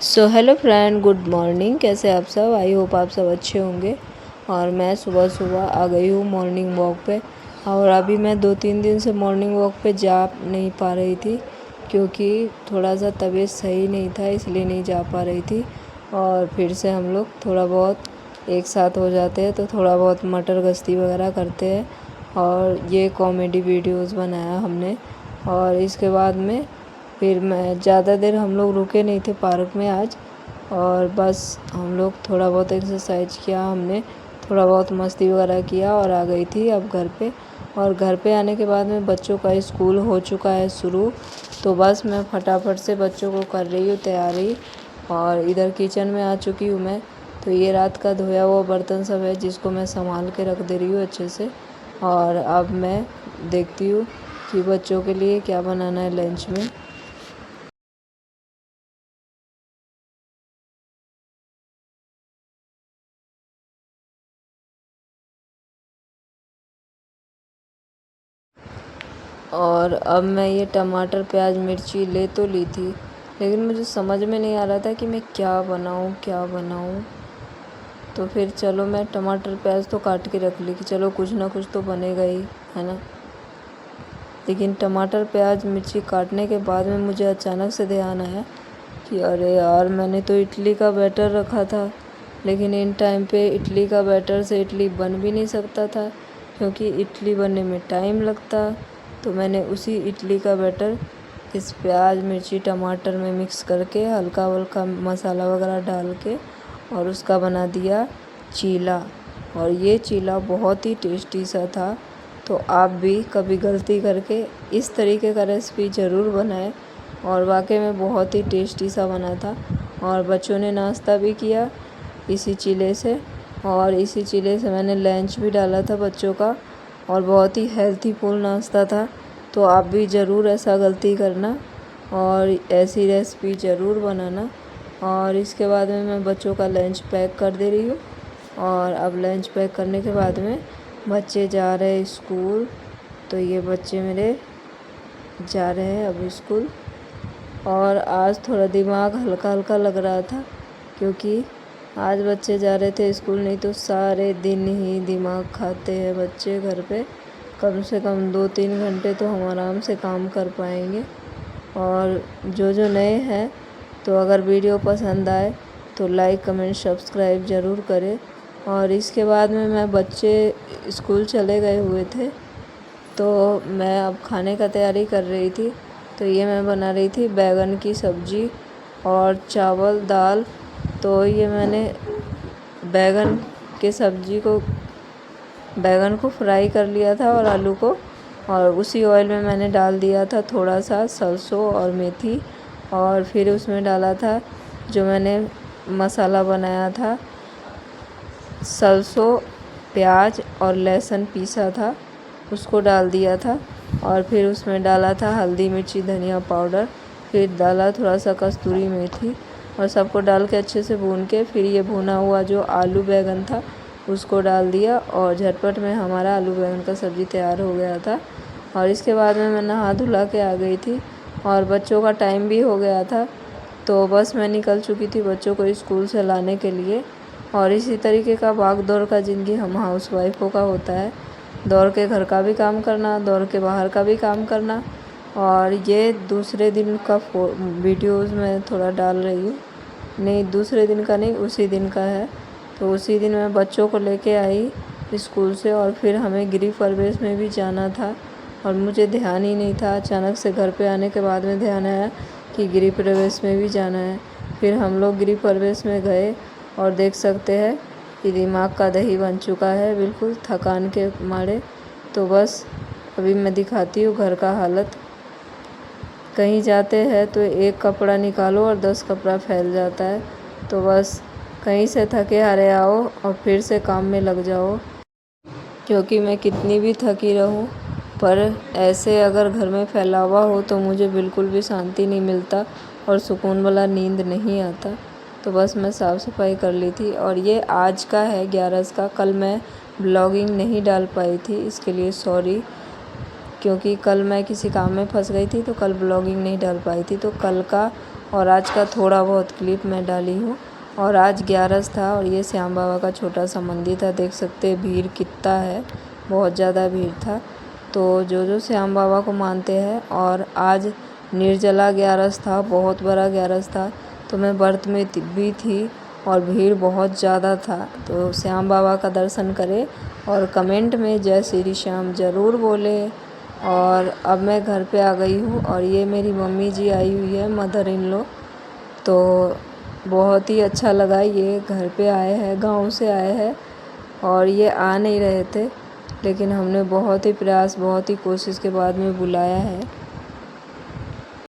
So hello friend, good morning. कैसे आप सब? आई होप आप सब अच्छे होंगे। और मैं सुबह सुबह आ गई हूँ मॉर्निंग वॉक पे। और अभी मैं 2-3 दिन से मॉर्निंग वॉक पे जा नहीं पा रही थी, क्योंकि थोड़ा सा तबीयत सही नहीं था, इसलिए नहीं जा पा रही थी। और फिर से हम लोग थोड़ा बहुत एक साथ हो जाते हैं तो थोड़ा बहुत मटर गश्ती वगैरह करते हैं। और ये कॉमेडी वीडियोस बनाया हमने। और इसके बाद में फिर मैं ज़्यादा देर हम लोग रुके नहीं थे पार्क में आज। और बस हम लोग थोड़ा बहुत एक्सरसाइज किया, हमने थोड़ा बहुत मस्ती वगैरह किया और आ गई थी अब घर पे। और घर पे आने के बाद में बच्चों का स्कूल हो चुका है शुरू, तो बस मैं फटाफट से बच्चों को कर रही हूँ तैयारी। और इधर किचन में आ चुकी हूँ मैं। तो ये रात का धोया हुआ बर्तन सब है, जिसको मैं संभाल के रख दे रही हूँ अच्छे से। और अब मैं देखती हूँ कि बच्चों के लिए क्या बनाना है लंच में। और अब मैं ये टमाटर प्याज मिर्ची ले तो ली थी, लेकिन मुझे समझ में नहीं आ रहा था कि मैं क्या बनाऊँ क्या बनाऊँ। तो फिर चलो मैं टमाटर प्याज तो काट के रख ली कि चलो कुछ ना कुछ तो बनेगा ही, है ना। लेकिन टमाटर प्याज मिर्ची काटने के बाद में मुझे अचानक से ध्यान आया कि अरे यार, मैंने तो इडली का बैटर रखा था। लेकिन इन टाइम पे इडली का बैटर से इडली बन भी नहीं सकता था, क्योंकि इडली बनने में टाइम लगता। तो मैंने उसी इडली का बैटर इस प्याज मिर्ची टमाटर में मिक्स करके हल्का वल्का मसाला वगैरह डाल के और उसका बना दिया चीला। और ये चीला बहुत ही टेस्टी सा था। तो आप भी कभी गलती करके इस तरीके का रेसिपी ज़रूर बनाएं। और वाकई में बहुत ही टेस्टी सा बना था। और बच्चों ने नाश्ता भी किया इसी चीले से। और इसी चीले से मैंने लंच भी डाला था बच्चों का। और बहुत ही हेल्थी फुल नाश्ता था। तो आप भी ज़रूर ऐसा गलती करना और ऐसी रेसिपी ज़रूर बनाना। और इसके बाद में मैं बच्चों का लंच पैक कर दे रही हूँ। और अब लंच पैक करने के बाद में बच्चे जा रहे हैं स्कूल। तो ये बच्चे मेरे जा रहे हैं अब स्कूल। और आज थोड़ा दिमाग हल्का हल्का लग रहा था, क्योंकि आज बच्चे जा रहे थे स्कूल। नहीं तो सारे दिन ही दिमाग खाते हैं बच्चे घर पे। कम से कम 2-3 घंटे तो हम आराम से काम कर पाएंगे। और जो नए हैं, तो अगर वीडियो पसंद आए तो लाइक कमेंट सब्सक्राइब ज़रूर करें। और इसके बाद में मैं बच्चे स्कूल चले गए हुए थे, तो मैं अब खाने का तैयारी कर रही थी। तो ये मैं बना रही थी बैगन की सब्ज़ी और चावल दाल। तो ये मैंने बैगन के सब्ज़ी को बैगन को फ्राई कर लिया था और आलू को। और उसी ऑयल में मैंने डाल दिया था थोड़ा सा सरसों और मेथी। और फिर उसमें डाला था जो मैंने मसाला बनाया था, सरसों प्याज और लहसुन पीसा था, उसको डाल दिया था। और फिर उसमें डाला था हल्दी मिर्ची धनिया पाउडर। फिर डाला थोड़ा सा कस्तूरी मेथी। और सबको डाल के अच्छे से भून के फिर ये भुना हुआ जो आलू बैगन था उसको डाल दिया। और झटपट में हमारा आलू बैंगन का सब्ज़ी तैयार हो गया था। और इसके बाद में मैं नहा धुला के आ गई थी और बच्चों का टाइम भी हो गया था। तो बस मैं निकल चुकी थी बच्चों को स्कूल से लाने के लिए। और इसी तरीके का भाग दौड़ का ज़िंदगी हम हाउस वाइफों का होता है। दौड़ के घर का भी काम करना, दौड़ के बाहर का भी काम करना। और ये दूसरे दिन का वीडियोज़ मैं थोड़ा डाल रही हूँ। नहीं, दूसरे दिन का नहीं, उसी दिन का है। तो उसी दिन मैं बच्चों को लेके आई स्कूल से। और फिर हमें गृह प्रवेश में भी जाना था और मुझे ध्यान ही नहीं था। अचानक से घर पे आने के बाद में ध्यान आया कि गृह प्रवेश में भी जाना है। फिर हम लोग गृह प्रवेश में गए और देख सकते हैं कि दिमाग का दही बन चुका है बिल्कुल थकान के मारे। तो बस अभी मैं दिखाती हूँ घर का हालत। कहीं जाते हैं तो एक कपड़ा निकालो और 10 कपड़ा फैल जाता है। तो बस कहीं से थके हारे आओ और फिर से काम में लग जाओ। क्योंकि मैं कितनी भी थकी रहूं, पर ऐसे अगर घर में फैलावा हो तो मुझे बिल्कुल भी शांति नहीं मिलता और सुकून वाला नींद नहीं आता। तो बस मैं साफ़ सफाई कर ली थी। और ये आज का है 11 का। कल मैं ब्लॉगिंग नहीं डाल पाई थी, इसके लिए सॉरी। क्योंकि कल मैं किसी काम में फंस गई थी, तो कल ब्लॉगिंग नहीं डाल पाई थी। तो कल का और आज का थोड़ा बहुत क्लिप मैं डाली हूँ। और आज 11 था और ये श्याम बाबा का छोटा सा मंदिर था। देख सकते हैं भीड़ कितना है, बहुत ज़्यादा भीड़ था। तो जो श्याम बाबा को मानते हैं, और आज निर्जला 11 था, बहुत बड़ा 11 था। तो मैं व्रत में भी थी और भीड़ बहुत ज़्यादा था। तो श्याम बाबा का दर्शन करें और कमेंट में जय श्री श्याम ज़रूर बोले। और अब मैं घर पे आ गई हूँ और ये मेरी मम्मी जी आई हुई है, मदर इन लॉ। तो बहुत ही अच्छा लगा, ये घर पे आए हैं, गांव से आए हैं और ये आ नहीं रहे थे, लेकिन हमने बहुत ही प्रयास, बहुत ही कोशिश के बाद में बुलाया है।